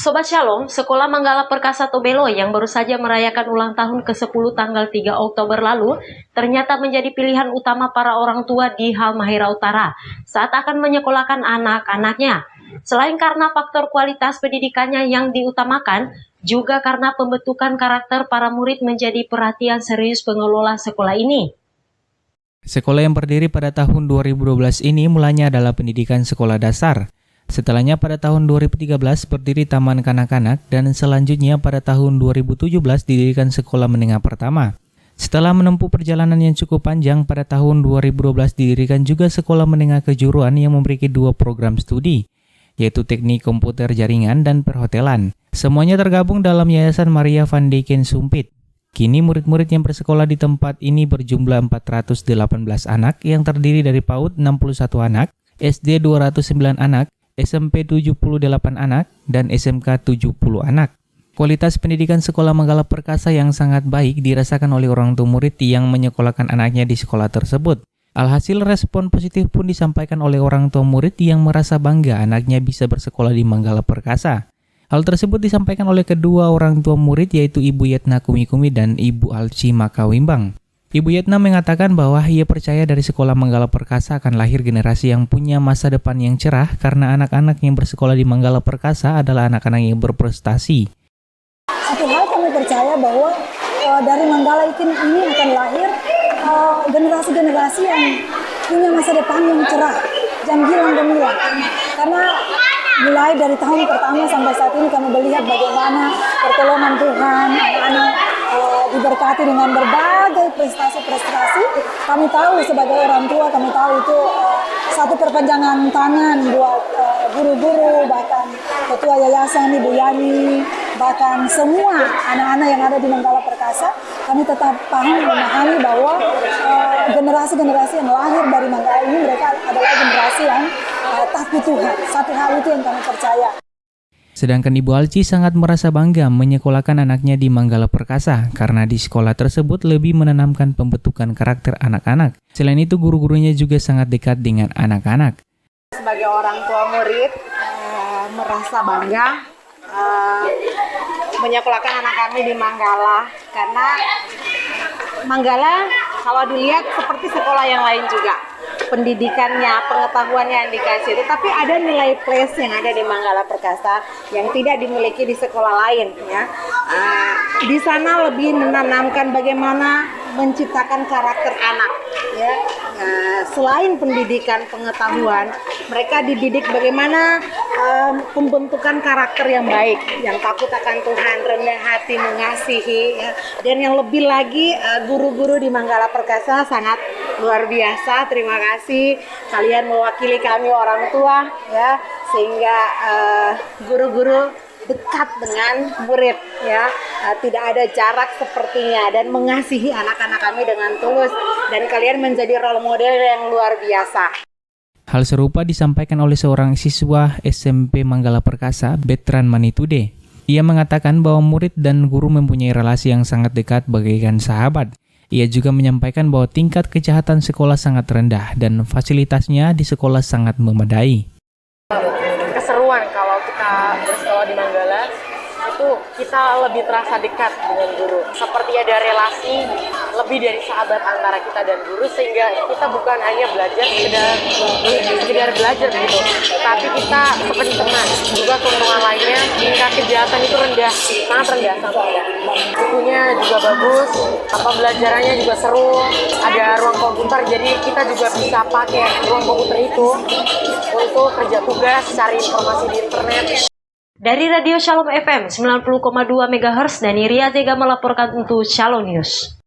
Sobat Shalom, Sekolah Manggala Perkasa Tobelo yang baru saja merayakan ulang tahun ke-10 tanggal 3 Oktober lalu ternyata menjadi pilihan utama para orang tua di Halmahera Utara saat akan menyekolahkan anak-anaknya. Selain karena faktor kualitas pendidikannya yang diutamakan, juga karena pembentukan karakter para murid menjadi perhatian serius pengelola sekolah ini. Sekolah yang berdiri pada tahun 2012 ini mulanya adalah pendidikan sekolah dasar. Setelahnya pada tahun 2013 berdiri Taman Kanak-kanak dan selanjutnya pada tahun 2017 didirikan Sekolah Menengah Pertama. Setelah menempuh perjalanan yang cukup panjang, pada tahun 2012 didirikan juga Sekolah Menengah Kejuruan yang memiliki 2 program studi, yaitu Teknik Komputer Jaringan dan Perhotelan. Semuanya tergabung dalam Yayasan Maria van Deken Sumpit. Kini murid-murid yang bersekolah di tempat ini berjumlah 418 anak yang terdiri dari PAUD 61 anak, SD 209 anak, SMP 78 anak, dan SMK 70 anak. Kualitas pendidikan Sekolah Manggala Perkasa yang sangat baik dirasakan oleh orang tua murid yang menyekolahkan anaknya di sekolah tersebut. Alhasil respon positif pun disampaikan oleh orang tua murid yang merasa bangga anaknya bisa bersekolah di Manggala Perkasa. Hal tersebut disampaikan oleh kedua orang tua murid yaitu Ibu Yetna Kumi-Kumi dan Ibu Alci Makawimbang. Ibu Yetna mengatakan bahwa ia percaya dari Sekolah Manggala Perkasa akan lahir generasi yang punya masa depan yang cerah karena anak-anak yang bersekolah di Manggala Perkasa adalah anak-anak yang berprestasi. Satu hal kami percaya bahwa dari Manggala ini akan lahir generasi-generasi yang punya masa depan yang cerah, jangan gemilang. Karena mulai dari tahun pertama sampai saat ini kami melihat bagaimana pertolongan Tuhan, anak-anak diberkati dengan berbagai prestasi-prestasi. Kami tahu sebagai orang tua, kami tahu itu satu perpanjangan tangan buat guru-guru, bahkan ketua yayasan Ibu Yani, bahkan semua anak-anak yang ada di Manggala Perkasa. Kami tetap paham memahami bahwa generasi-generasi yang lahir dari Manggala ini mereka adalah generasi yang takut Tuhan. Satu hal itu yang kami percaya. Sedangkan Ibu Alci sangat merasa bangga menyekolahkan anaknya di Manggala Perkasa karena di sekolah tersebut lebih menanamkan pembentukan karakter anak-anak. Selain itu guru-gurunya juga sangat dekat dengan anak-anak. Sebagai orang tua murid merasa bangga menyekolahkan anak kami di Manggala karena Manggala kalau dilihat seperti sekolah yang lain juga. Pendidikannya, pengetahuannya yang dikasih, tetapi ada nilai plus yang ada di Manggala Perkasa yang tidak dimiliki di sekolah lain. Ya. Di sana lebih menanamkan bagaimana menciptakan karakter anak. Ya. Selain pendidikan pengetahuan, mereka dididik bagaimana pembentukan karakter yang baik, yang takut akan Tuhan, rendah hati, mengasihi. Ya. Dan yang lebih lagi, guru-guru di Manggala Perkasa sangat luar biasa. Terima kasih kalian mewakili kami orang tua, ya, sehingga guru-guru dekat dengan murid, ya, tidak ada jarak sepertinya dan mengasihi anak-anak kami dengan tulus dan kalian menjadi role model yang luar biasa. Hal serupa disampaikan oleh seorang siswa SMP Manggala Perkasa, Betran Manitude. Ia mengatakan bahwa murid dan guru mempunyai relasi yang sangat dekat bagaikan sahabat. Ia juga menyampaikan bahwa tingkat kejahatan sekolah sangat rendah dan fasilitasnya di sekolah sangat memadai. Keseruan kalau kita bersekolah di Manggala itu kita lebih terasa dekat dengan guru. Seperti ada relasi lebih dari sahabat antara kita dan guru sehingga kita bukan hanya belajar sekedar belajar gitu, tapi kita seperti teman. Juga keuntungan lainnya tingkat kejahatan itu rendah, sangat rendah, sangat rendah. Bukunya juga bagus, pembelajarannya juga seru, ada ruang komputer jadi kita juga bisa pakai ruang komputer itu untuk kerja tugas, cari informasi di internet. Dari Radio Shalom FM 90,2 MHz, Dani Ria Zega melaporkan untuk Shalom News.